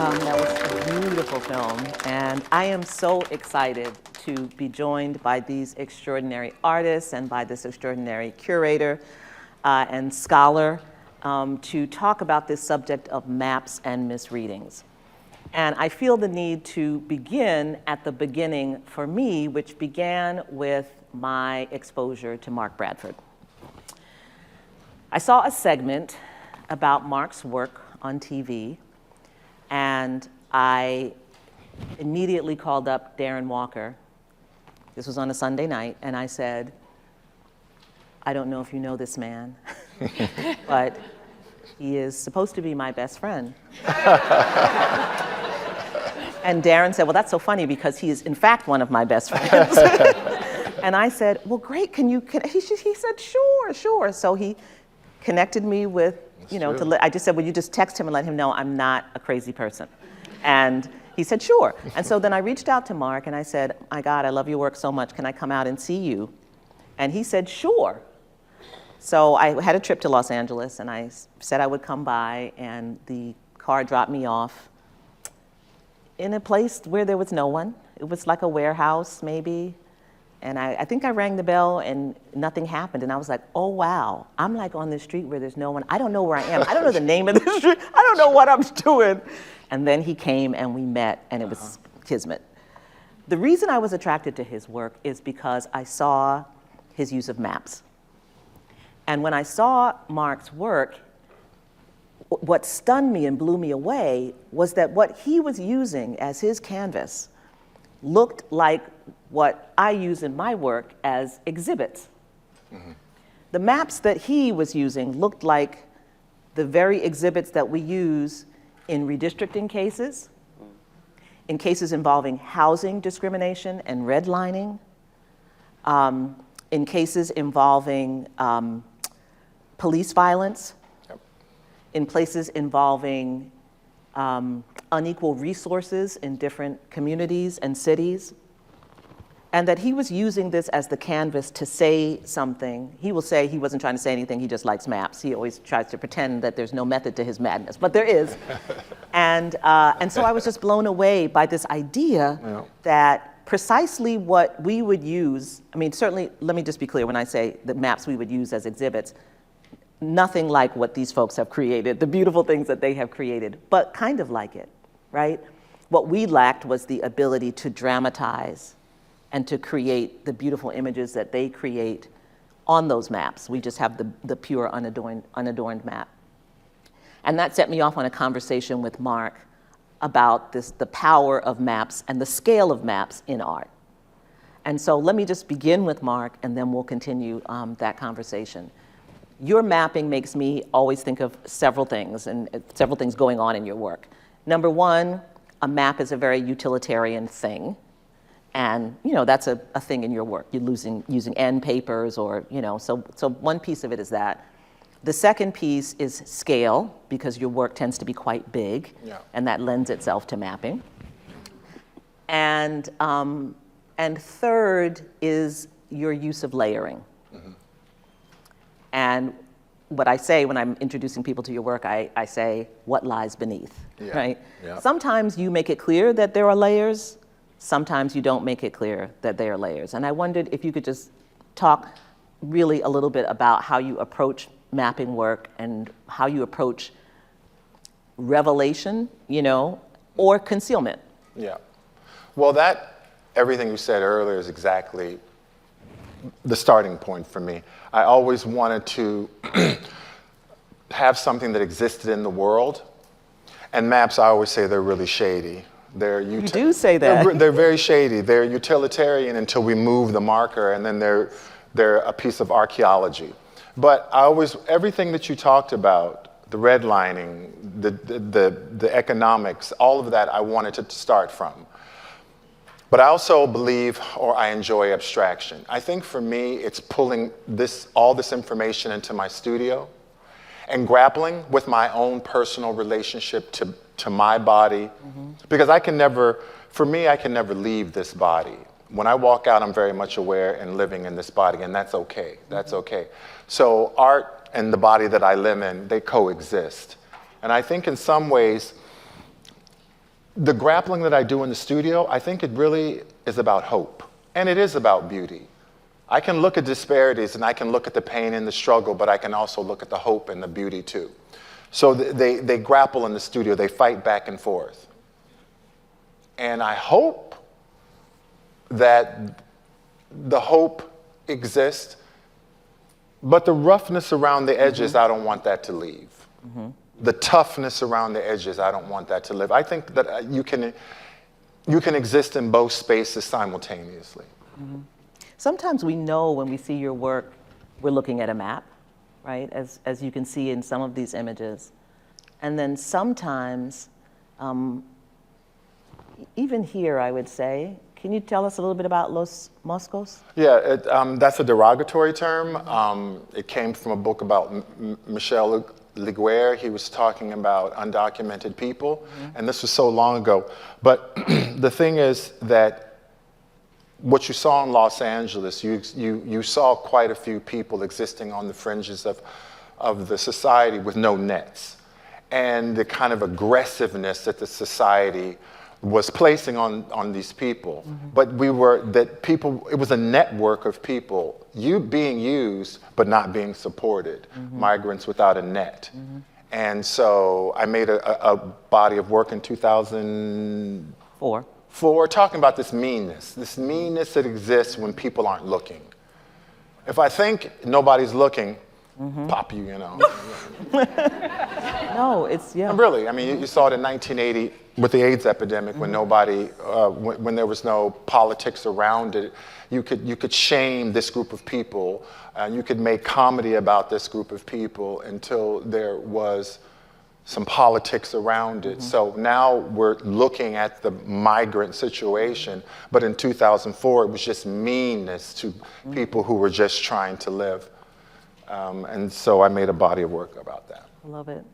That was a beautiful film, and I am so excited to be joined by these extraordinary artists and by this extraordinary curator and scholar to talk about this subject of maps and misreadings. And I feel the need to begin at the beginning for me, which began with my exposure to Mark Bradford. I saw a segment about Mark's work on TV, and I immediately called up Darren Walker. This was on a Sunday night, and I said, I don't know if you know this man, but he is supposed to be my best friend. And Darren said, well, that's so funny because he is in fact one of my best friends. And I said, well, great, he said, sure. So he connected me with, I just said, well, you just text him and let him know I'm not a crazy person. And he said, sure. And so then I reached out to Mark and I said, my God, I love your work so much. Can I come out and see you? And he said, sure. So I had a trip to Los Angeles and I said I would come by, and the car dropped me off in a place where there was no one. It was like a warehouse maybe. And I think I rang the bell and nothing happened. And I was like, oh, wow. I'm like on this street where there's no one. I don't know where I am. I don't know the name of the street. I don't know what I'm doing. And then he came and we met, and it was kismet. The reason I was attracted to his work is because I saw his use of maps. And when I saw Mark's work, what stunned me and blew me away was that what he was using as his canvas looked like what I use in my work as exhibits. Mm-hmm. The maps that he was using looked like the very exhibits that we use in redistricting cases, in cases involving housing discrimination and redlining, in cases involving police violence, yep. In places involving unequal resources in different communities and cities, and that he was using this as the canvas to say something. He will say he wasn't trying to say anything, he just likes maps. He always tries to pretend that there's no method to his madness, but there is. And so I was just blown away by this idea that precisely what we would use, I mean, certainly, let me just be clear when I say the maps we would use as exhibits, nothing like what these folks have created, the beautiful things that they have created, but kind of like it, right? What we lacked was the ability to dramatize and to create the beautiful images that they create on those maps. We just have the pure unadorned map. And that set me off on a conversation with Mark about the power of maps and the scale of maps in art. And so let me just begin with Mark, and then we'll continue that conversation. Your mapping makes me always think of several things, and several things going on in your work. Number one, a map is a very utilitarian thing. And that's a thing in your work. You're using end papers or, so one piece of it is that. The second piece is scale, because your work tends to be quite big, and that lends itself to mapping. And third is your use of layering. Mm-hmm. And what I say when I'm introducing people to your work, I say, what lies beneath, right? Yeah. Sometimes you make it clear that there are layers. Sometimes you don't make it clear that they are layers. And I wondered if you could just talk really a little bit about how you approach mapping work and how you approach revelation, or concealment. Yeah. Well, everything you said earlier is exactly the starting point for me. I always wanted to have something that existed in the world. And maps, I always say they're really shady. You do say that. They're very shady. They're utilitarian until we move the marker, and then they're a piece of archaeology. But everything that you talked about, the redlining, the economics, all of that I wanted to start from. But I also believe, or I enjoy abstraction. I think for me, it's pulling all this information into my studio and grappling with my own personal relationship to my body, because I can never leave this body. When I walk out, I'm very much aware and living in this body, and that's okay. That's okay. So art and the body that I live in, they coexist. And I think in some ways, the grappling that I do in the studio, I think it really is about hope. And it is about beauty. I can look at disparities and I can look at the pain and the struggle, but I can also look at the hope and the beauty too. So they grapple in the studio, they fight back and forth. And I hope that the hope exists, but the roughness around the edges, I don't want that to leave. The toughness around the edges, I don't want that to live. I think that you can exist in both spaces simultaneously. Sometimes we know when we see your work, we're looking at a map, right? As you can see in some of these images. And then sometimes, even here, I would say, can you tell us a little bit about Los Moscos? Yeah, that's a derogatory term. It came from a book about Michel Liguer. He was talking about undocumented people, and this was so long ago. But the thing is that what you saw in Los Angeles, you saw quite a few people existing on the fringes of the society with no nets, and the kind of aggressiveness that the society was placing on these people. But it was a network of people, being used, but not being supported, migrants without a net. And so I made a body of work in 2004 talking about this meanness that exists when people aren't looking. If I think nobody's looking, pop you, you know. No, it's, yeah. Really, I mean, you saw it in 1980 with the AIDS epidemic when nobody, when there was no politics around it. You could shame this group of people, and you could make comedy about this group of people until there was some politics around it. So now we're looking at the migrant situation, but in 2004 it was just meanness to people who were just trying to live. And so I made a body of work about that. I love it.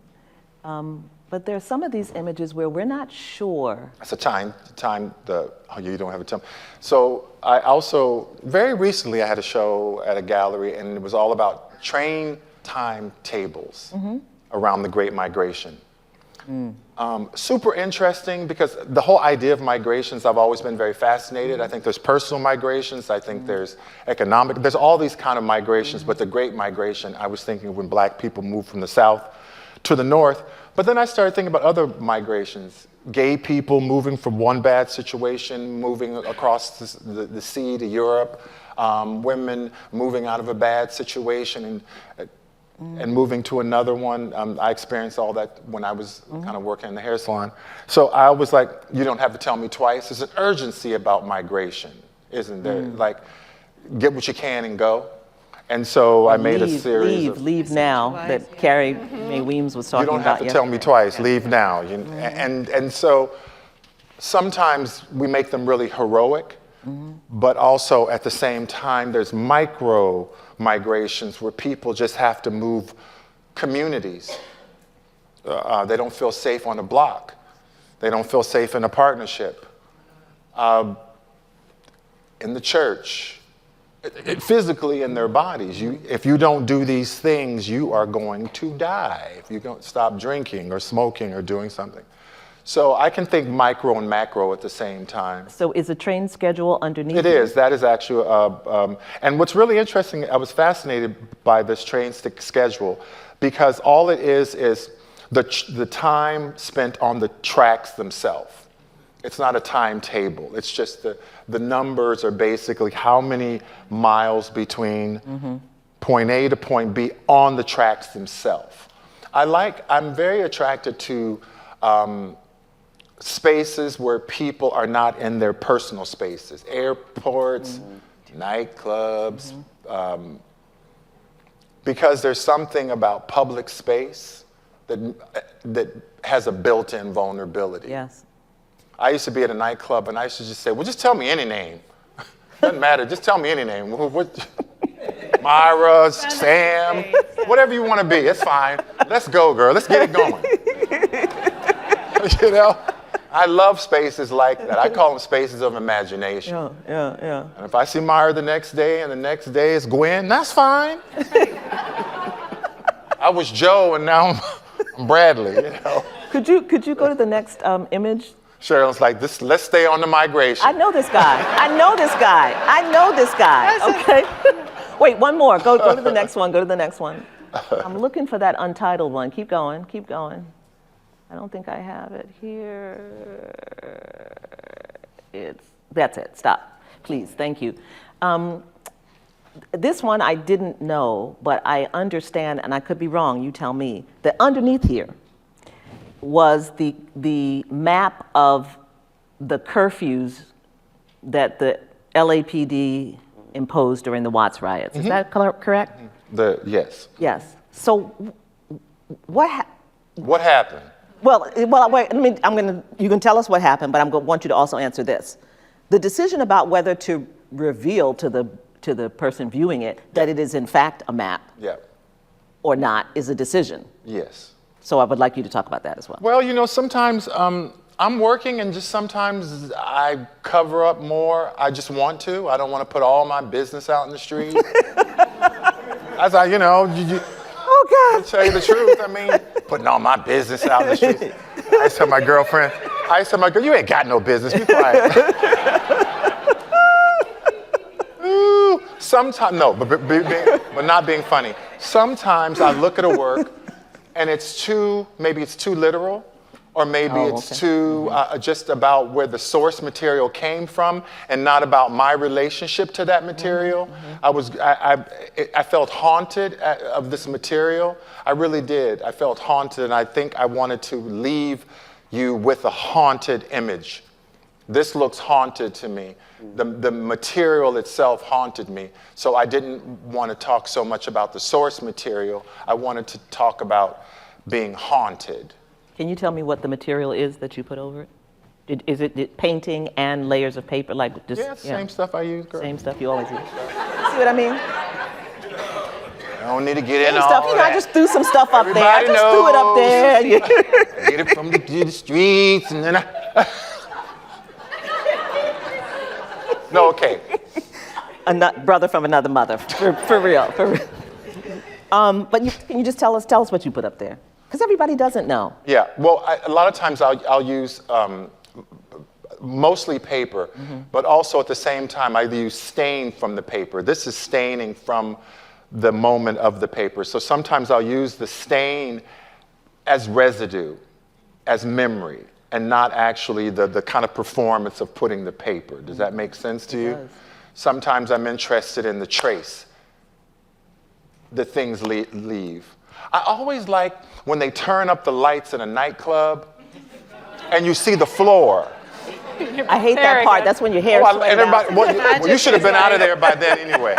But there's some of these images where we're not sure. It's oh, you don't have a time. So I also, very recently I had a show at a gallery, and it was all about train timetables around the Great Migration. Super interesting, because the whole idea of migrations, I've always been very fascinated. I think there's personal migrations, I think there's economic, there's all these kind of migrations, but the Great Migration, I was thinking when Black people moved from the South to the North. But then I started thinking about other migrations, gay people moving from one bad situation, moving across the sea to Europe, women moving out of a bad situation and moving to another one. I experienced all that when I was kind of working in the hair salon. So I was like, you don't have to tell me twice. There's an urgency about migration, isn't there? Like, get what you can and go. And so I made a series of... Leave now, that Carrie Mae Weems was talking about. You don't have to tell me twice, leave now. And so sometimes we make them really heroic, but also at the same time there's micro migrations where people just have to move communities. They don't feel safe on a block. They don't feel safe in a partnership. In the church, physically in their bodies. If you don't do these things, you are going to die. If you don't stop drinking or smoking or doing something. So I can think micro and macro at the same time. So is a train schedule underneath? It is. That is actually, and what's really interesting, I was fascinated by this train schedule, because all it is the time spent on the tracks themselves. It's not a timetable. It's just the numbers are basically how many miles between point A to point B on the tracks themselves. I'm very attracted to spaces where people are not in their personal spaces, airports, nightclubs, because there's something about public space that has a built-in vulnerability. Yes. I used to be at a nightclub, and I used to just say, well, just tell me any name. Doesn't matter, just tell me any name. Myra, Sam, whatever you want to be, it's fine. Let's go, girl, let's get it going. You know, I love spaces like that. I call them spaces of imagination. Yeah. And if I see Myra the next day, and the next day is Gwen, that's fine. I was Joe, and now I'm Bradley, you know. Could you go to the next image? Sherrilyn's like, let's stay on the migration. I know this guy. I know this guy. I know this guy. Okay. Wait, one more. Go to the next one. Go to the next one. I'm looking for that untitled one. Keep going. Keep going. I don't think I have it here. That's it. Stop. Please. Thank you. This one I didn't know, but I understand, and I could be wrong, you tell me, that underneath here was the map of the curfews that the LAPD imposed during the Watts riots. Is that correct? Yes. Yes. So what happened? Well, wait, you can tell us what happened, but want you to also answer this. The decision about whether to reveal to the person viewing it that it is in fact a map or not is a decision. Yes. So I would like you to talk about that as well. Well, sometimes I'm working and just sometimes I cover up more. I just want to. I don't want to put all my business out in the street. As I, oh God. to tell you the truth, I mean, putting all my business out in the street. I used to tell my girlfriend, you ain't got no business, be quiet. Sometimes, no, but not being funny. Sometimes I look at a work and maybe it's too literal, or maybe it's too just about where the source material came from and not about my relationship to that material. I felt haunted of this material. I really did. I felt haunted, and I think I wanted to leave you with a haunted image. This looks haunted to me. The material itself haunted me. So I didn't want to talk so much about the source material. I wanted to talk about being haunted. Can you tell me what the material is that you put over it? Is it painting and layers of paper? Like just, same stuff I use, girl. Same stuff you always use. See what I mean? I don't need to get in all stuff, that. I just threw some stuff up there. Everybody I just threw it up there. Get it from the streets, and then No, okay. Brother from another mother, for real. But can you just tell us what you put up there? Because everybody doesn't know. Yeah, well, a lot of times I'll use mostly paper, but also at the same time I use stain from the paper. This is staining from the moment of the paper. So sometimes I'll use the stain as residue, as memory, and not actually the kind of performance of putting the paper. Does that make sense to you? Does. Sometimes I'm interested in the trace, the things leave. I always like when they turn up the lights in a nightclub and you see the floor. I hate that part. That's when your hair you should have been out of there by then anyway.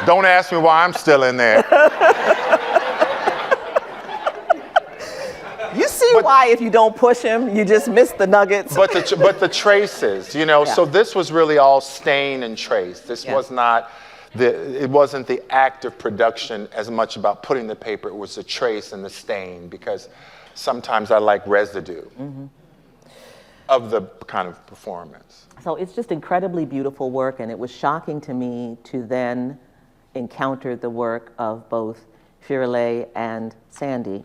Don't ask me why I'm still in there. You see why if you don't push him, you just miss the nuggets. But the traces, so this was really all stain and trace. This was not, it wasn't the act of production as much about putting the paper, it was the trace and the stain, because sometimes I like residue of the kind of performance. So it's just incredibly beautiful work, and it was shocking to me to then encounter the work of both Firelei and Sandy.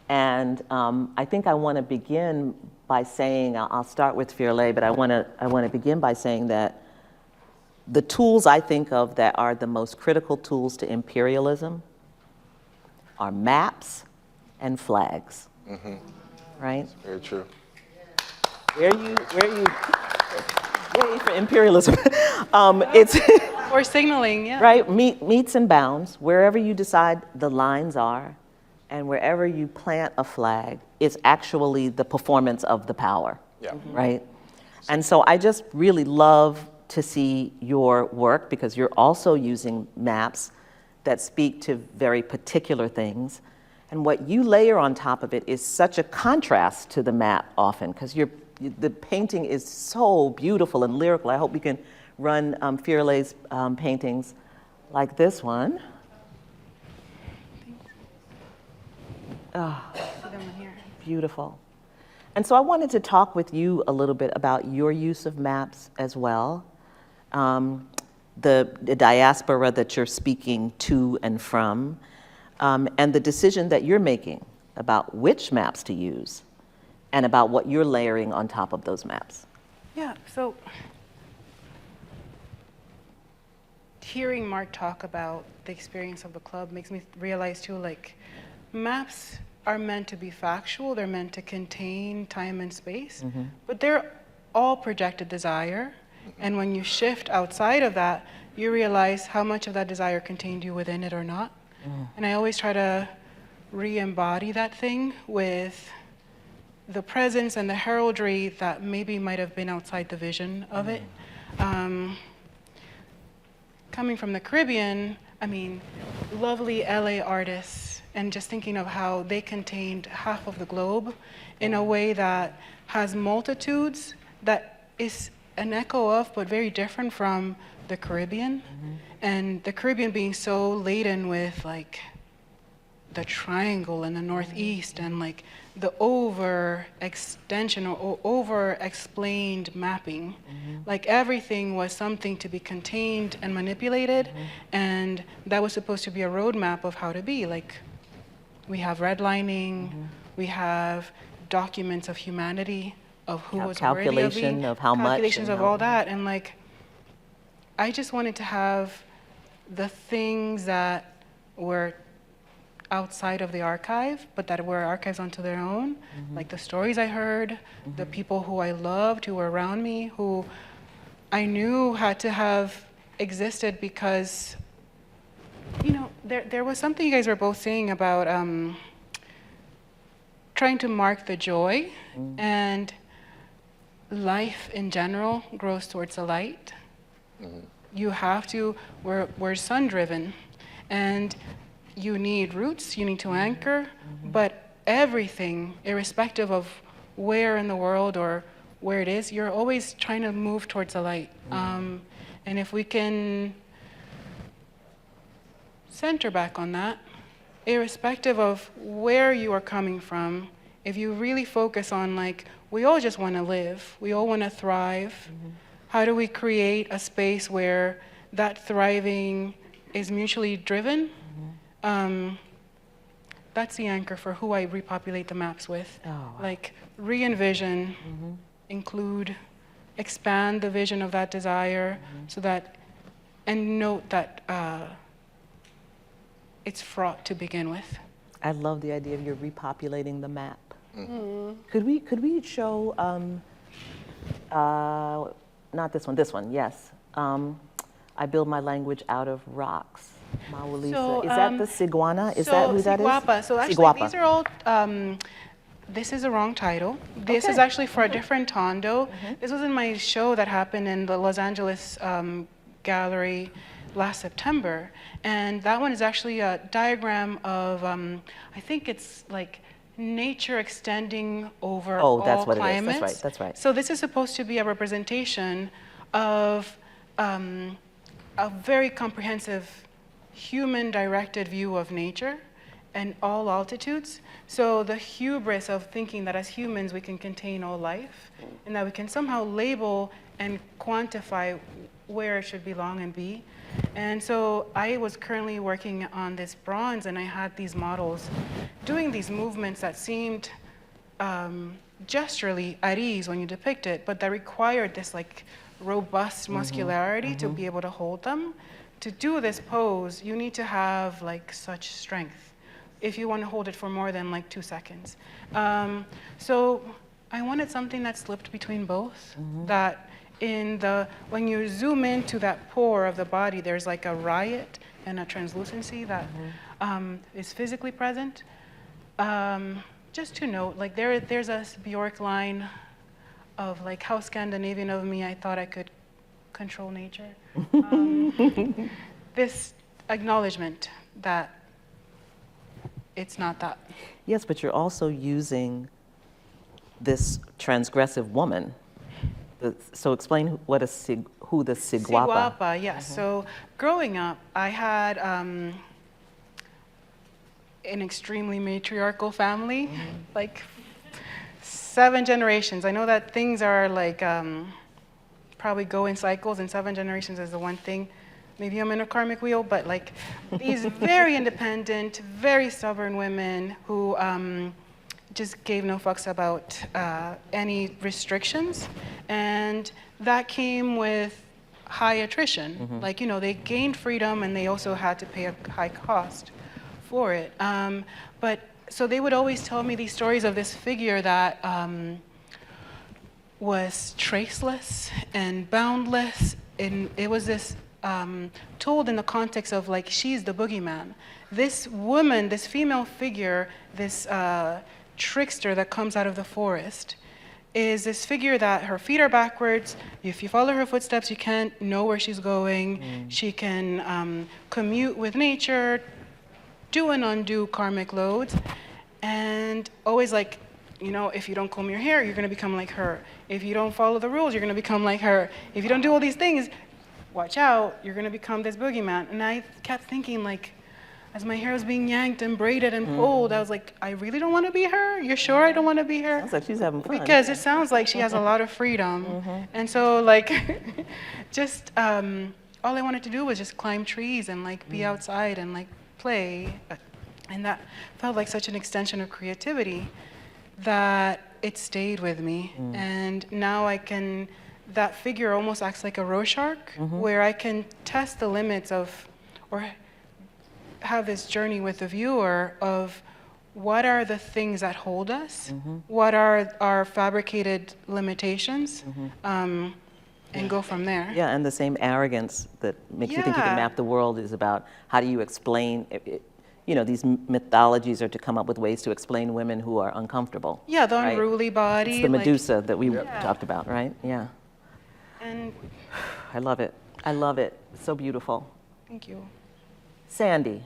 And I think I want to begin by saying, I'll start with Firelei, but I want to begin by saying that the tools I think of that are the most critical tools to imperialism are maps and flags, right? Very true. Where are you for imperialism? It's or signaling, yeah. Right, meets and bounds, wherever you decide the lines are, and wherever you plant a flag, it's actually the performance of the power, right? And so I just really love to see your work, because you're also using maps that speak to very particular things. And what you layer on top of it is such a contrast to the map often, because the painting is so beautiful and lyrical. I hope we can run Firelei's paintings like this one. Oh, beautiful. And so I wanted to talk with you a little bit about your use of maps as well, the diaspora that you're speaking to and from, and the decision that you're making about which maps to use, and about what you're layering on top of those maps. Yeah, so hearing Mark talk about the experience of the club makes me realize too, like, maps are meant to be factual, they're meant to contain time and space, but they're all projected desire. And when you shift outside of that, you realize how much of that desire contained you within it or not. And I always try to re-embody that thing with the presence and the heraldry that maybe might have been outside the vision of it. Coming from the Caribbean, I mean, lovely LA artists, and just thinking of how they contained half of the globe in a way that has multitudes that is an echo of, but very different from the Caribbean. And the Caribbean being so laden with like the triangle in the Northeast and like the overextension or over-explained mapping. Like everything was something to be contained and manipulated, and that was supposed to be a roadmap of how to be. Like we have redlining, we have documents of humanity, of who was worthy of being, calculation of how much, calculations and of all that, and like I just wanted to have the things that were outside of the archive, but that were archives unto their own, like the stories I heard, the people who I loved, who were around me, who I knew had to have existed because, you know, there was something you guys were both saying about trying to mark the joy, and life in general grows towards the light. You have to, we're sun-driven, and you need roots, you need to anchor, but everything, irrespective of where in the world or where it is, you're always trying to move towards the light. And if we can center back on that, irrespective of where you are coming from, if you really focus on like, we all just want to live, we all want to thrive. How do we create a space where that thriving is mutually driven? That's the anchor for who I repopulate the maps with. Like re-envision, include, expand the vision of that desire, so that, and note that it's fraught to begin with. I love the idea of you repopulating the map. Could we show, not this one, yes. I build my language out of rocks. Mawulisa. So, is that the Siguana? Is that who that is? Siguapa. So actually, Siguapa. these are all, this is the wrong title. This is Okay. actually for a different Tondo. This was in my show that happened in the Los Angeles gallery last September. And that one is actually a diagram of, I think it's like nature extending over all that's what climates. it is. That's right. So this is supposed to be a representation of a very comprehensive human-directed view of nature and all altitudes. So the hubris of thinking that as humans we can contain all life and that we can somehow label and quantify where it should belong and be. And so I was currently working on this bronze, and I had these models doing these movements that seemed gesturally at ease when you depict it, but that required this like robust muscularity to be able to hold them. To do this pose, you need to have like such strength if you want to hold it for more than like 2 seconds. So I wanted something that slipped between both, that when you zoom into that pore of the body, there's like a riot and a translucency that is physically present. Just to note, like there's a Bjork line of like how Scandinavian of me I thought I could control nature. This acknowledgement that it's not that. Yes, but you're also using this transgressive woman. So explain who the Siguapa. Siguapa, yes. So growing up, I had an extremely matriarchal family, like 7 generations. I know that things are like probably go in cycles, and 7 generations is the one thing. Maybe I'm in a karmic wheel, but like these very independent, very stubborn women who just gave no fucks about any restrictions. And that came with high attrition. Like, you know, they gained freedom and they also had to pay a high cost for it. But so they would always tell me these stories of this figure that was traceless and boundless. And it was this told in the context of like, she's the boogeyman. This woman, this female figure, this trickster that comes out of the forest, is this figure that her feet are backwards. If you follow her footsteps, you can't know where she's going. She can commute with nature, do and undo karmic loads, and always like, you know, if you don't comb your hair, you're gonna become like her. If you don't follow the rules, you're gonna become like her. If you don't do all these things, watch out, you're gonna become this boogeyman. And I kept thinking, like, as my hair was being yanked and braided and pulled, I was like, I really don't wanna be her? You're sure I don't wanna be her? Sounds like she's having fun. Because it sounds like she has a lot of freedom. And so like, just, all I wanted to do was just climb trees and like be outside and like play. And that felt like such an extension of creativity that it stayed with me. And now I can, that figure almost acts like a Rorschach, where I can test the limits of, or have this journey with the viewer of what are the things that hold us, what are our fabricated limitations, and go from there. Yeah, and the same arrogance that makes you think you can map the world is about how do you explain, you know, these mythologies are to come up with ways to explain women who are uncomfortable. Yeah, the right? unruly body. It's the like, Medusa that we talked about, right? Yeah. and I love it. I love it. So beautiful. thank you. Sandy,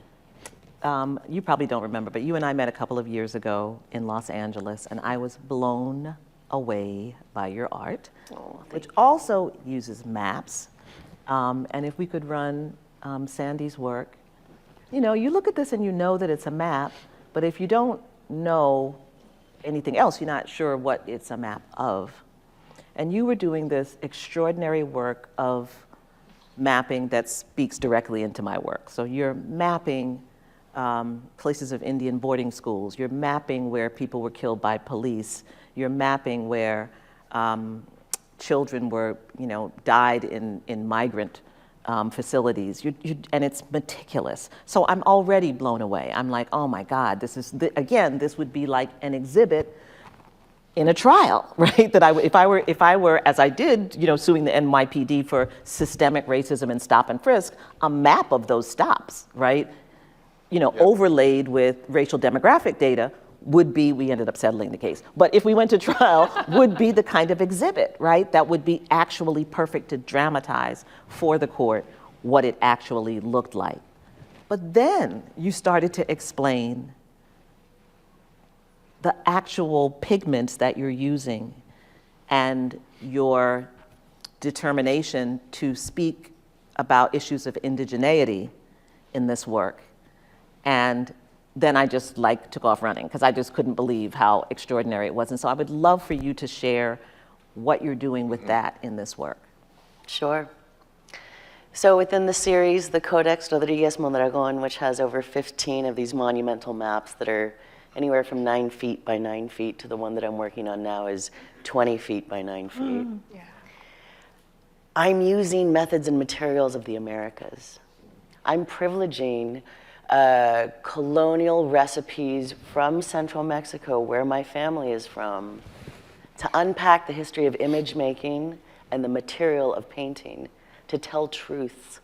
you probably don't remember, but you and I met a couple of years ago in Los Angeles, and I was blown away by your art, which also uses maps. And if we could run Sandy's work, you know, you look at this and you know that it's a map, but if you don't know anything else, you're not sure what it's a map of. And you were doing this extraordinary work of mapping that speaks directly into my work. So you're mapping places of Indian boarding schools. You're mapping where people were killed by police. You're mapping where children were, you know, died in migrant facilities. And it's meticulous. So I'm already blown away. I'm like, oh my God, this is, again, this would be like an exhibit in a trial, right? That if I were, as I did, you know, suing the NYPD for systemic racism and stop and frisk, a map of those stops, right? You know, overlaid with racial demographic data would be, we ended up settling the case. But if we went to trial, would be the kind of exhibit, right? That would be actually perfect to dramatize for the court what it actually looked like. But then you started to explain the actual pigments that you're using and your determination to speak about issues of indigeneity in this work. And then I just like took off running because I just couldn't believe how extraordinary it was. And so I would love for you to share what you're doing with that in this work. Sure. So within the series, the Codex Rodriguez Mondragon, which has over 15 of these monumental maps that are anywhere from 9 feet by 9 feet to the one that I'm working on now is 20 feet by 9 feet. Yeah. I'm using methods and materials of the Americas. I'm privileging colonial recipes from central Mexico, where my family is from, to unpack the history of image making and the material of painting, to tell truths,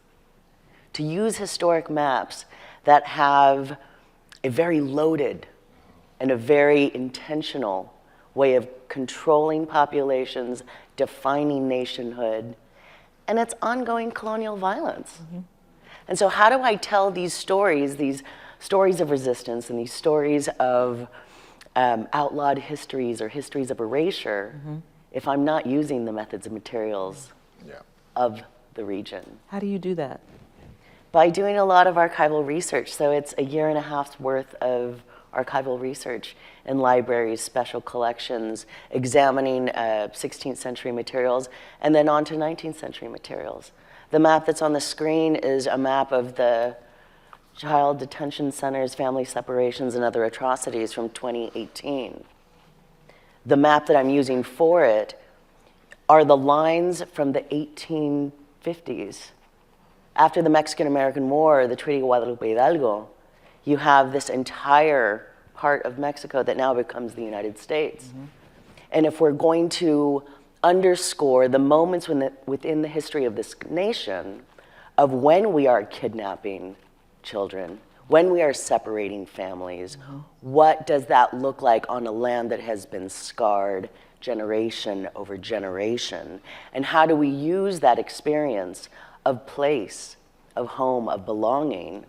to use historic maps that have a very loaded and a very intentional way of controlling populations, defining nationhood, and its ongoing colonial violence. And so how do I tell these stories of resistance and these stories of outlawed histories or histories of erasure if I'm not using the methods and materials of the region? How do you do that? By doing a lot of archival research. So it's a year and a half's worth of archival research in libraries, special collections, examining 16th century materials, and then on to 19th century materials. The map that's on the screen is a map of the child detention centers, family separations, and other atrocities from 2018. The map that I'm using for it are the lines from the 1850s. After the Mexican-American War, the Treaty of Guadalupe Hidalgo, you have this entire part of Mexico that now becomes the United States. And if we're going to underscore the moments within the history of this nation of when we are kidnapping children, when we are separating families, what does that look like on a land that has been scarred generation over generation? And how do we use that experience of place, of home, of belonging,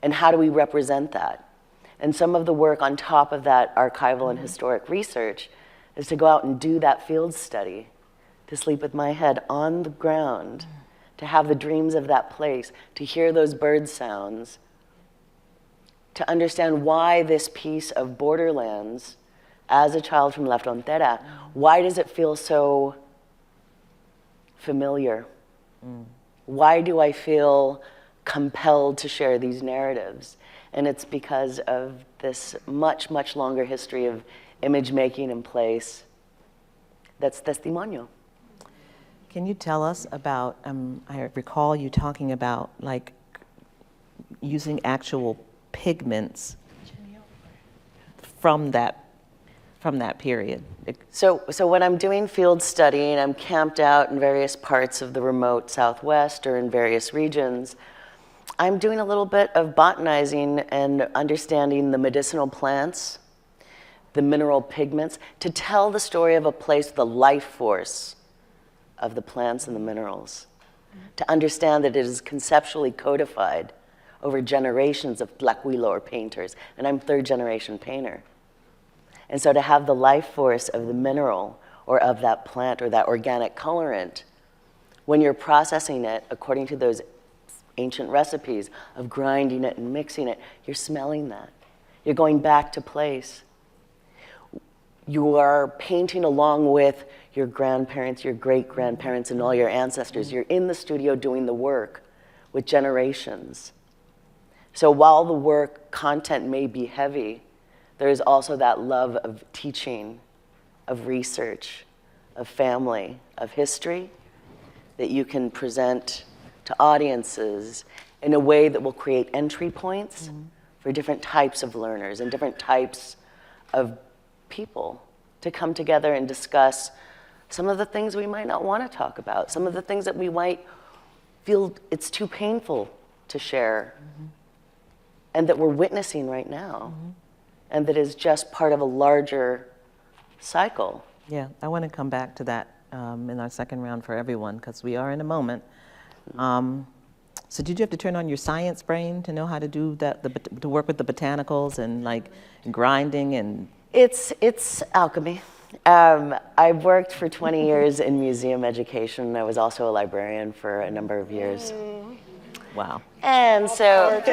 and how do we represent that? And some of the work on top of that archival and historic research is to go out and do that field study, to sleep with my head on the ground, to have the dreams of that place, to hear those bird sounds, to understand why this piece of borderlands, as a child from La Frontera, why does it feel so familiar? Why do I feel compelled to share these narratives? And it's because of this much, much longer history of image making in place that's testimonio. Can you tell us about, I recall you talking about like using actual pigments from that period. So when I'm doing field study and I'm camped out in various parts of the remote Southwest or in various regions, I'm doing a little bit of botanizing and understanding the medicinal plants, the mineral pigments, to tell the story of a place, the life force of the plants and the minerals, to understand that it is conceptually codified over generations of Tlacuilo or painters, and I'm third generation painter. And so to have the life force of the mineral or of that plant or that organic colorant, when you're processing it according to those ancient recipes of grinding it and mixing it, you're smelling that. You're going back to place. You are painting along with your grandparents, your great-grandparents, and all your ancestors. You're in the studio doing the work with generations. So while the work content may be heavy, there is also that love of teaching, of research, of family, of history that you can present to audiences in a way that will create entry points for different types of learners and different types of people to come together and discuss some of the things we might not want to talk about, some of the things that we might feel it's too painful to share, and that we're witnessing right now, and that is just part of a larger cycle. Yeah, I want to come back to that in our second round for everyone, because we are in a moment. So did you have to turn on your science brain to know how to do that, to work with the botanicals and like grinding and? It's alchemy. I've worked for 20 years in museum education. I was also a librarian for a number of years. Wow. And so,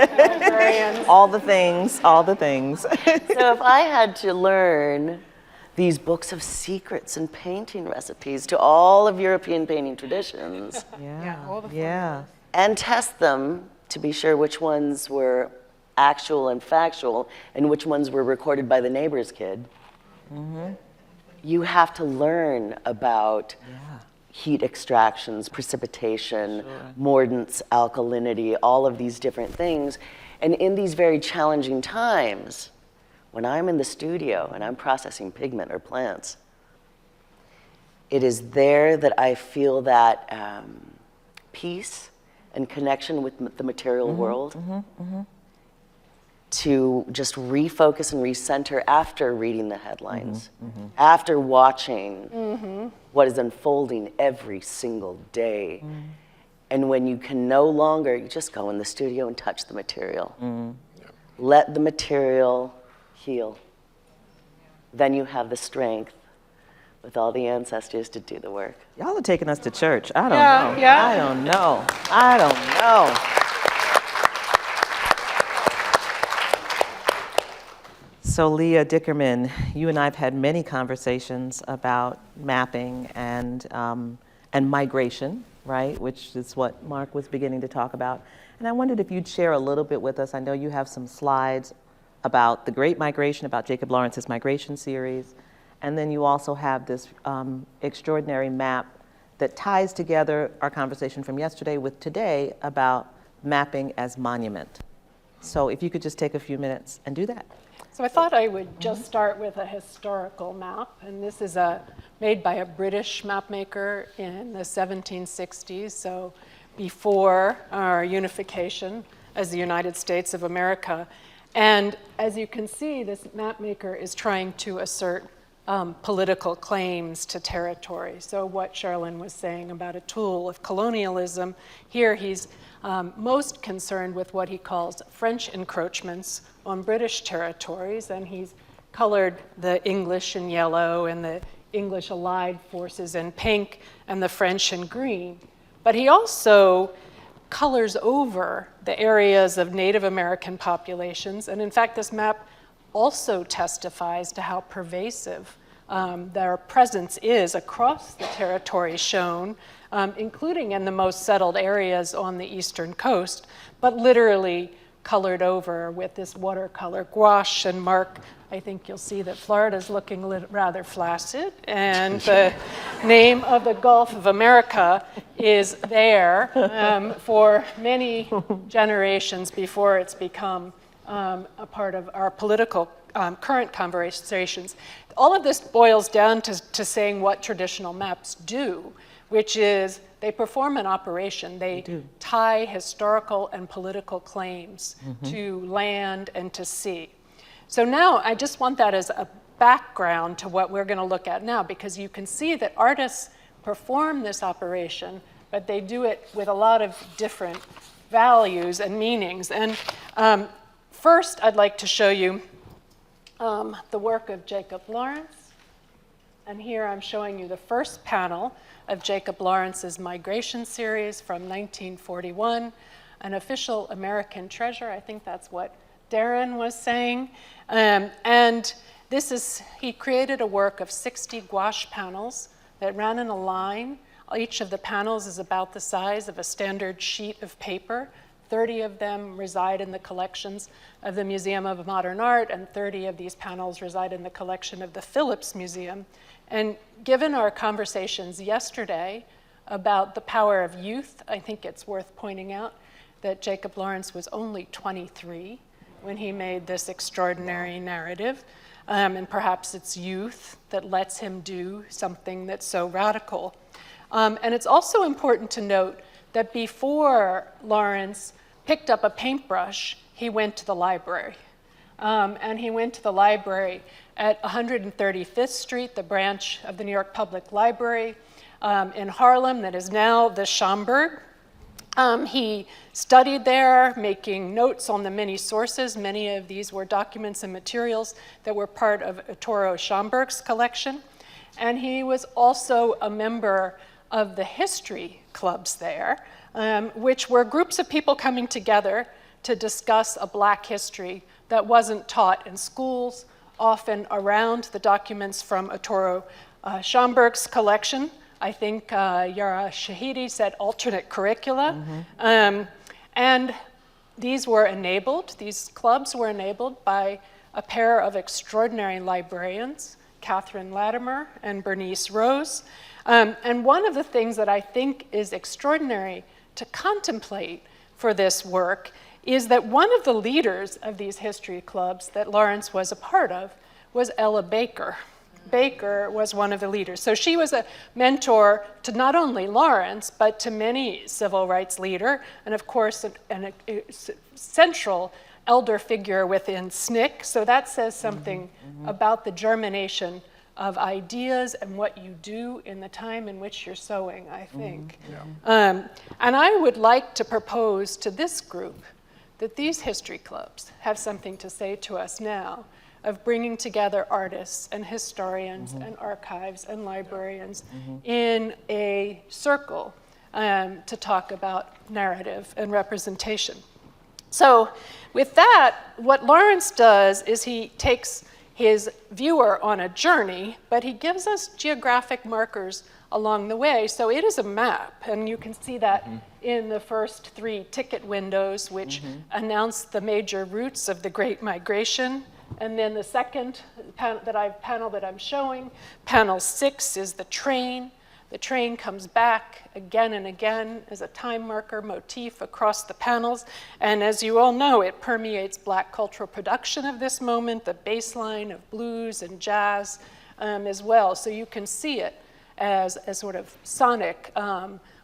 all the things. so if I had to learn these books of secrets and painting recipes to all of European painting traditions, and test them to be sure which ones were actual and factual and which ones were recorded by the neighbor's kid, you have to learn about heat extractions, precipitation, mordants, alkalinity, all of these different things. And in these very challenging times, when I'm in the studio and I'm processing pigment or plants, it is there that I feel that peace and connection with the material world, to just refocus and recenter after reading the headlines, after watching what is unfolding every single day. And when you can no longer, you just go in the studio and touch the material. Let the material heal. Then you have the strength with all the ancestors to do the work. Y'all are taking us to church. I don't know. Yeah. I don't know. I don't know. So Leah Dickerman, you and I have had many conversations about mapping and and migration, right, which is what Mark was beginning to talk about. And I wondered if you'd share a little bit with us. I know you have some slides about the Great Migration, about Jacob Lawrence's migration series. And then you also have this extraordinary map that ties together our conversation from yesterday with today about mapping as monument. So if you could just take a few minutes and do that. So I thought I would just start with a historical map, and this is made by a British mapmaker in the 1760s, so before our unification as the United States of America. And as you can see, this mapmaker is trying to assert political claims to territory. So what Sherrilyn was saying about a tool of colonialism, here he's most concerned with what he calls French encroachments on British territories, and he's colored the English in yellow and the English allied forces in pink and the French in green. But he also colors over the areas of Native American populations, and in fact this map also testifies to how pervasive their presence is across the territory shown, including in the most settled areas on the eastern coast, but literally colored over with this watercolor gouache. And Mark, I think you'll see that Florida's looking rather flaccid, and the name of the Gulf of America is there for many generations before it's become a part of our political current conversations. All of this boils down to saying what traditional maps do, which is they perform an operation. They tie historical and political claims to land and to sea. So now I just want that as a background to what we're going to look at now, because you can see that artists perform this operation, but they do it with a lot of different values and meanings. And first, I'd like to show you the work of Jacob Lawrence. And here I'm showing you the first panel of Jacob Lawrence's migration series from 1941, an official American treasure. I think that's what Darren was saying. And this is, he created a work of 60 gouache panels that ran in a line. Each of the panels is about the size of a standard sheet of paper. 30 of them reside in the collections of the Museum of Modern Art, and 30 of these panels reside in the collection of the Phillips Museum. And given our conversations yesterday about the power of youth, I think it's worth pointing out that Jacob Lawrence was only 23 when he made this extraordinary narrative. And perhaps it's youth that lets him do something that's so radical. And it's also important to note that before Lawrence picked up a paintbrush, he went to the library. And he went to the library at 135th Street, the branch of the New York Public Library in Harlem that is now the Schomburg. He studied there, making notes on the many sources. Many of these were documents and materials that were part of Ettore Schomburg's collection. And he was also a member of the history clubs there, which were groups of people coming together to discuss a Black history that wasn't taught in schools, often around the documents from Ettore Schomburg's collection. I think Yara Shahidi said alternate curricula. And these clubs were enabled by a pair of extraordinary librarians, Catherine Latimer and Bernice Rose. And one of the things that I think is extraordinary to contemplate for this work is that one of the leaders of these history clubs that Lawrence was a part of was Ella Baker. Baker was one of the leaders. So she was a mentor to not only Lawrence, but to many civil rights leaders, and of course, a central elder figure within SNCC. So that says something about the germination of ideas and what you do in the time in which you're sowing, I think. And I would like to propose to this group that these history clubs have something to say to us now of bringing together artists and historians and archives and librarians in a circle to talk about narrative and representation. So with that, what Lawrence does is he takes his viewer on a journey, but he gives us geographic markers along the way. So it is a map, and you can see that in the first 3 ticket windows, which announce the major routes of the Great Migration. And then the second panel that I'm showing, panel 6, is the train. The train comes back again and again as a time marker motif across the panels. And as you all know, it permeates Black cultural production of this moment, the baseline of blues and jazz as well. So you can see it as a sort of sonic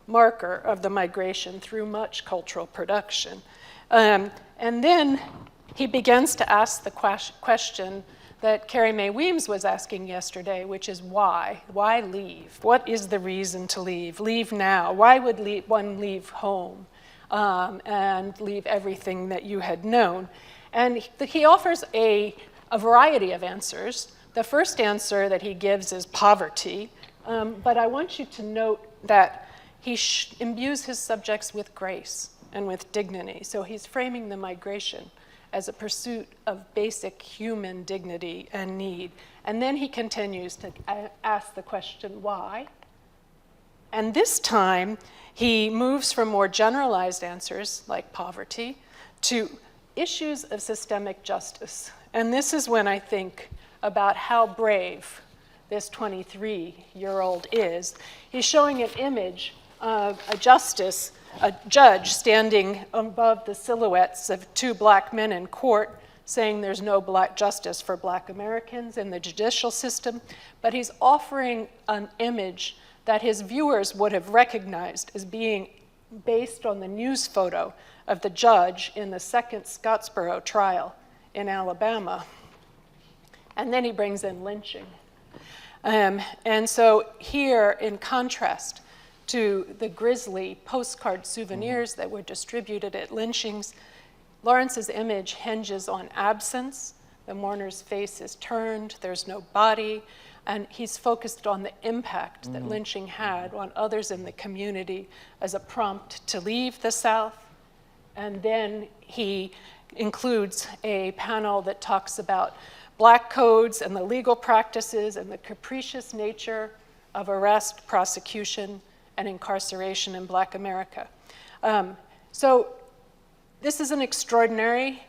marker of the migration through much cultural production. And then he begins to ask the question that Carrie Mae Weems was asking yesterday, which is why? Why leave? What is the reason to leave? Leave now. Why would one leave home and leave everything that you had known? And he offers a variety of answers. The first answer that he gives is poverty, but I want you to note that he imbues his subjects with grace and with dignity. So he's framing the migration as a pursuit of basic human dignity and need. And then he continues to ask the question, why? And this time, he moves from more generalized answers, like poverty, to issues of systemic justice. And this is when I think about how brave this 23-year-old is. He's showing an image of a judge standing above the silhouettes of 2 Black men in court, saying there's no Black justice for Black Americans in the judicial system, but he's offering an image that his viewers would have recognized as being based on the news photo of the judge in the second Scottsboro trial in Alabama. And then he brings in lynching. And so here, in contrast to the grisly postcard souvenirs that were distributed at lynchings, Lawrence's image hinges on absence. The mourner's face is turned, there's no body, and he's focused on the impact that lynching had on others in the community as a prompt to leave the South. And then he includes a panel that talks about Black codes and the legal practices and the capricious nature of arrest, prosecution, and incarceration in Black America. So this is an extraordinary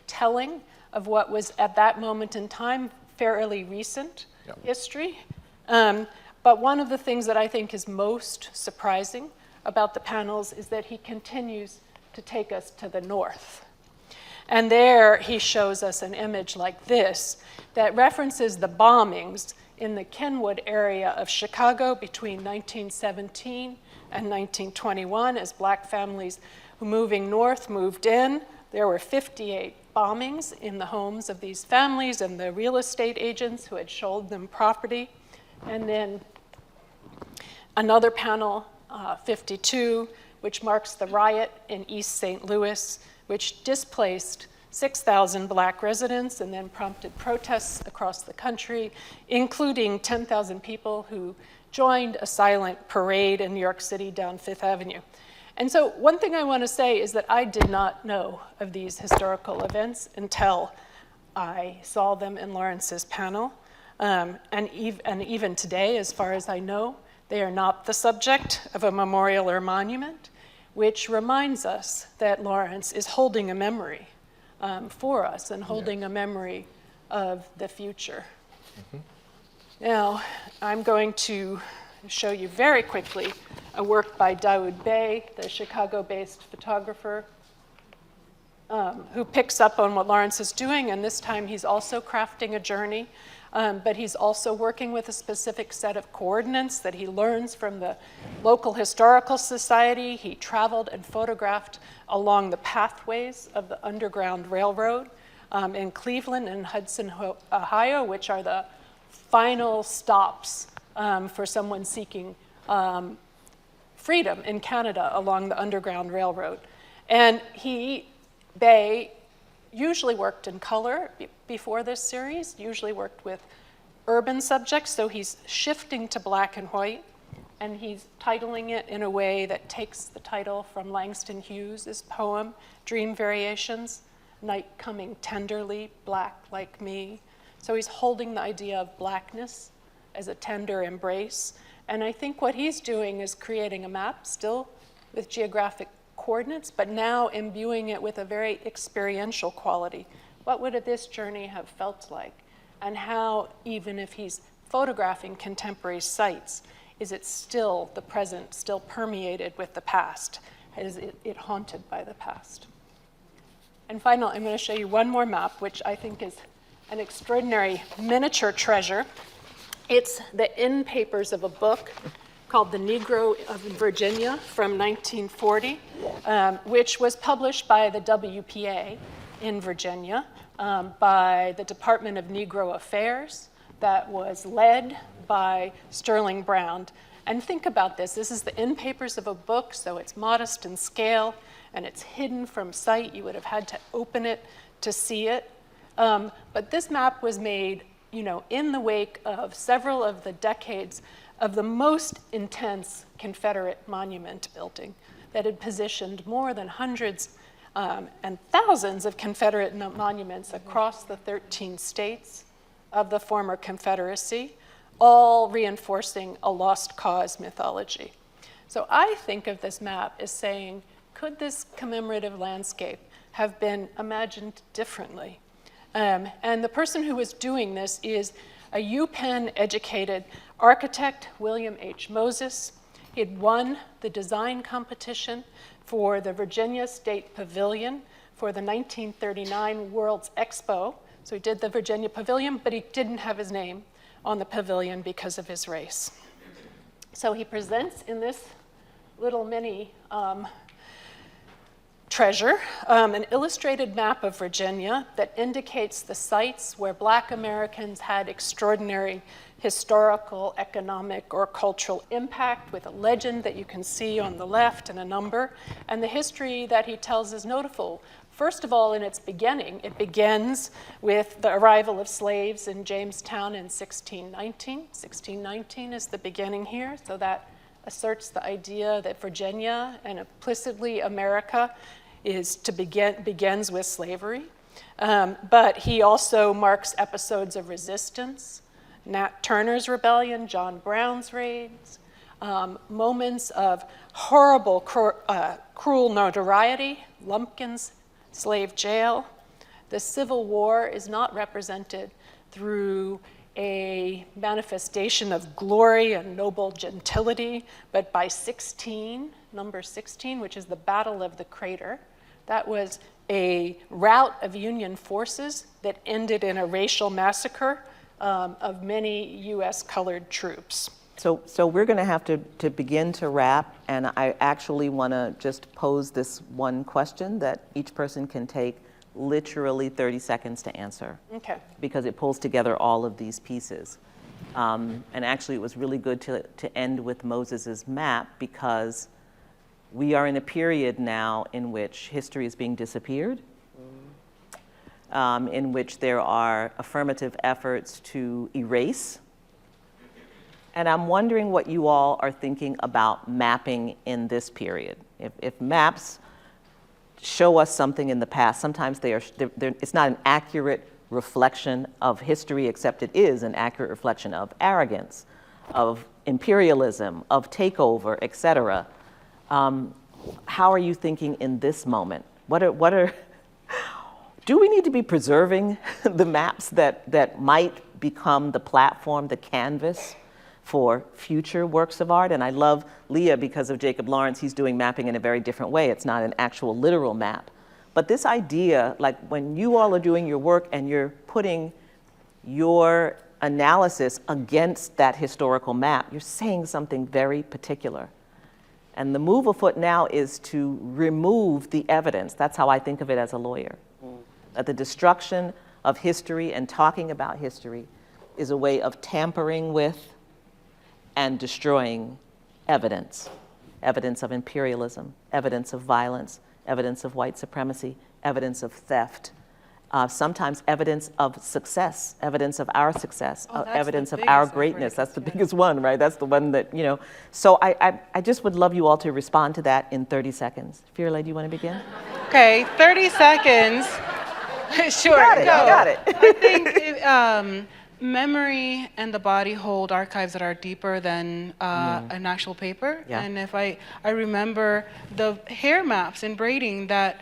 telling of what was at that moment in time fairly recent history. But one of the things that I think is most surprising about the panels is that he continues to take us to the north. And there he shows us an image like this that references the bombings in the Kenwood area of Chicago between 1917 and 1921 as Black families moving north moved in. There were 58 bombings in the homes of these families and the real estate agents who had sold them property. And then another panel, 52, which marks the riot in East St. Louis, which displaced 6,000 Black residents and then prompted protests across the country, including 10,000 people who joined a silent parade in New York City down Fifth Avenue. And so one thing I want to say is that I did not know of these historical events until I saw them in Lawrence's panel. And even today, as far as I know, they are not the subject of a memorial or monument, which reminds us that Lawrence is holding a memory for us and holding a memory of the future. Now, I'm going to show you very quickly a work by Daoud Bey, the Chicago-based photographer, who picks up on what Lawrence is doing, and this time he's also crafting a journey, but he's also working with a specific set of coordinates that he learns from the local historical society. He traveled and photographed along the pathways of the Underground Railroad in Cleveland and Hudson, Ohio, which are the final stops for someone seeking freedom in Canada along the Underground Railroad. And Bey usually worked in color before this series, usually worked with urban subjects, so he's shifting to black and white, and he's titling it in a way that takes the title from Langston Hughes' poem, Dream Variations, Night Coming Tenderly, Black Like Me. So he's holding the idea of blackness as a tender embrace, And I think what he's doing is creating a map still with geographic coordinates, but now imbuing it with a very experiential quality. What would this journey have felt like? And how, even if he's photographing contemporary sites, is it still the present, still permeated with the past? Is it haunted by the past? And finally, I'm going to show you one more map, which I think is an extraordinary miniature treasure. It's the in papers of a book called The Negro of Virginia from 1940, which was published by the WPA in Virginia by the Department of Negro Affairs that was led by Sterling Brown. And think about this. This is the in papers of a book, so it's modest in scale, and it's hidden from sight. You would have had to open it to see it. But this map was made, in the wake of several of the decades of the most intense Confederate monument building that had positioned more than hundreds and thousands of Confederate monuments across the 13 states of the former Confederacy, all reinforcing a lost cause mythology. So I think of this map as saying, could this commemorative landscape have been imagined differently? And the person who was doing this is a UPenn-educated architect, William H. Moses. He had won the design competition for the Virginia State Pavilion for the 1939 World's Expo. So he did the Virginia Pavilion, but he didn't have his name on the pavilion because of his race. So he presents in this little mini treasure, an illustrated map of Virginia that indicates the sites where Black Americans had extraordinary historical, economic, or cultural impact, with a legend that you can see on the left and a number. And the history that he tells is notable. First of all, in its beginning, it begins with the arrival of slaves in Jamestown in 1619. 1619 is the beginning here, so that asserts the idea that Virginia, and implicitly America, begins with slavery. But he also marks episodes of resistance, Nat Turner's rebellion, John Brown's raids, moments of horrible, cruel notoriety, Lumpkin's slave jail. The Civil War is not represented through a manifestation of glory and noble gentility, but by 16, number 16, which is the Battle of the Crater. That was a rout of Union forces that ended in a racial massacre of many US colored troops. So we're going to have to begin to wrap, and I actually want to just pose this one question that each person can take literally 30 seconds to answer. Okay. Because it pulls together all of these pieces. And actually it was really good to end with Moses's map, because we are in a period now in which history is being disappeared, in which there are affirmative efforts to erase. And I'm wondering what you all are thinking about mapping in this period. If maps show us something in the past, sometimes it's not an accurate reflection of history, except it is an accurate reflection of arrogance, of imperialism, of takeover, et cetera. How are you thinking in this moment? Do we need to be preserving the maps that might become the platform, the canvas for future works of art? And I love Leah, because of Jacob Lawrence, he's doing mapping in a very different way. It's not an actual literal map. But this idea, like when you all are doing your work and you're putting your analysis against that historical map, you're saying something very particular. And the move afoot now is to remove the evidence. That's how I think of it as a lawyer. That the destruction of history and talking about history is a way of tampering with and destroying evidence. Evidence of imperialism, evidence of violence, evidence of white supremacy, evidence of theft, sometimes evidence of success, evidence of our success, evidence of our greatness. That's the biggest one, right? That's the one that, So I just would love you all to respond to that in 30 seconds. Firelei, do you want to begin? Okay, 30 seconds. Sure, Got it, go. got it. I think memory and the body hold archives that are deeper than an actual paper. Yeah. And if I remember the hair maps and braiding that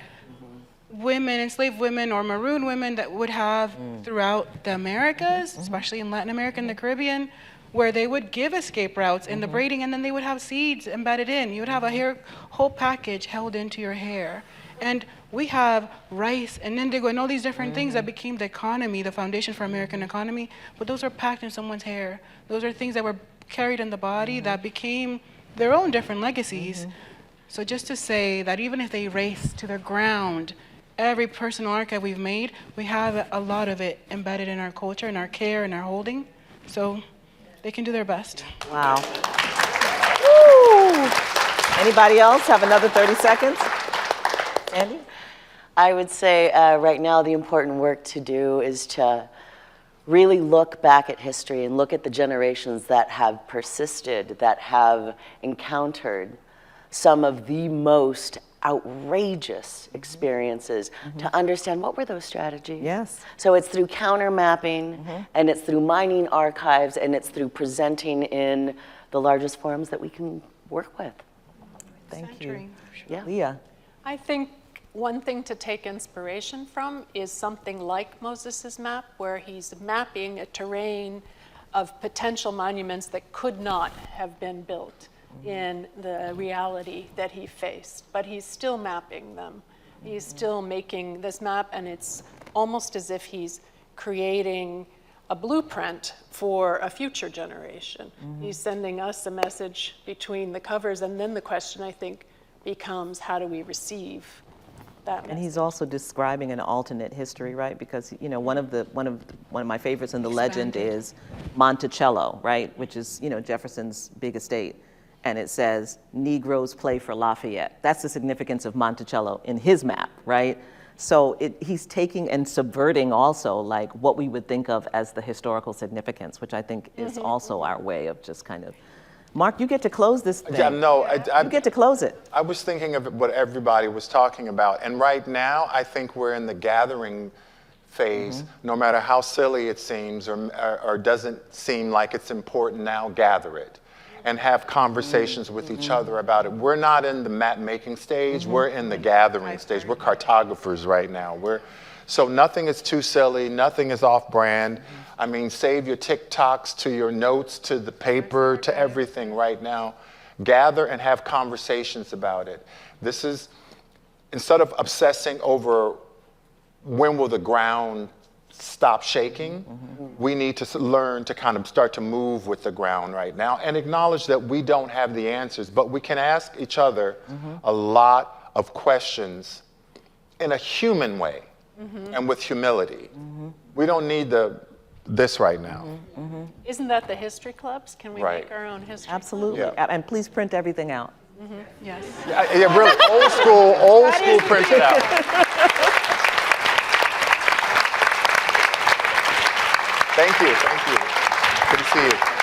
women, enslaved women or maroon women that would have throughout the Americas, especially in Latin America and the Caribbean, where they would give escape routes in the braiding, and then they would have seeds embedded in. You would have a hair whole package held into your hair. And we have rice and indigo and all these different things that became the economy, the foundation for American economy, but those are packed in someone's hair. Those are things that were carried in the body that became their own different legacies. So just to say that even if they erase to the ground every personal archive we've made, we have a lot of it embedded in our culture, in our care, in our holding. So they can do their best. Wow. Woo! Anybody else have another 30 seconds? Andy? I would say right now the important work to do is to really look back at history and look at the generations that have persisted, that have encountered some of the most outrageous experiences, to understand what were those strategies. Yes. So it's through counter mapping, and it's through mining archives, and it's through presenting in the largest forums that we can work with. Thank you. Yeah. Leah? I think one thing to take inspiration from is something like Moses's map, where he's mapping a terrain of potential monuments that could not have been built in the reality that he faced, but he's still mapping them. He's still making this map, and it's almost as if he's creating a blueprint for a future generation. He's sending us a message between the covers, and then the question, I think, becomes how do we receive that message? And he's also describing an alternate history, right? Because one of my favorites in the legend is Monticello, right? Which is Jefferson's big estate, and it says Negroes play for Lafayette. That's the significance of Monticello in his map, right? So he's taking and subverting also like what we would think of as the historical significance, which I think is also our way of just kind of. Mark, you get to close this thing. Yeah, no, You get to close it. I was thinking of what everybody was talking about, and right now I think we're in the gathering phase. No matter how silly it seems or doesn't seem like it's important now, gather it and have conversations with each other about it. We're not in the map making stage, we're in the gathering stage. We're cartographers right now. So nothing is too silly, nothing is off brand. I mean, save your TikToks to your notes, to the paper, to everything right now. Gather and have conversations about it. This is, instead of obsessing over when will the ground stop shaking, we need to learn to kind of start to move with the ground right now and acknowledge that we don't have the answers, but we can ask each other a lot of questions in a human way and with humility. We don't need this right now. Isn't that the history clubs? Can we Right. make our own history Absolutely. Yeah. And please print everything out. Yes. Yeah, really, old school printed out. Thank you. Good to see you.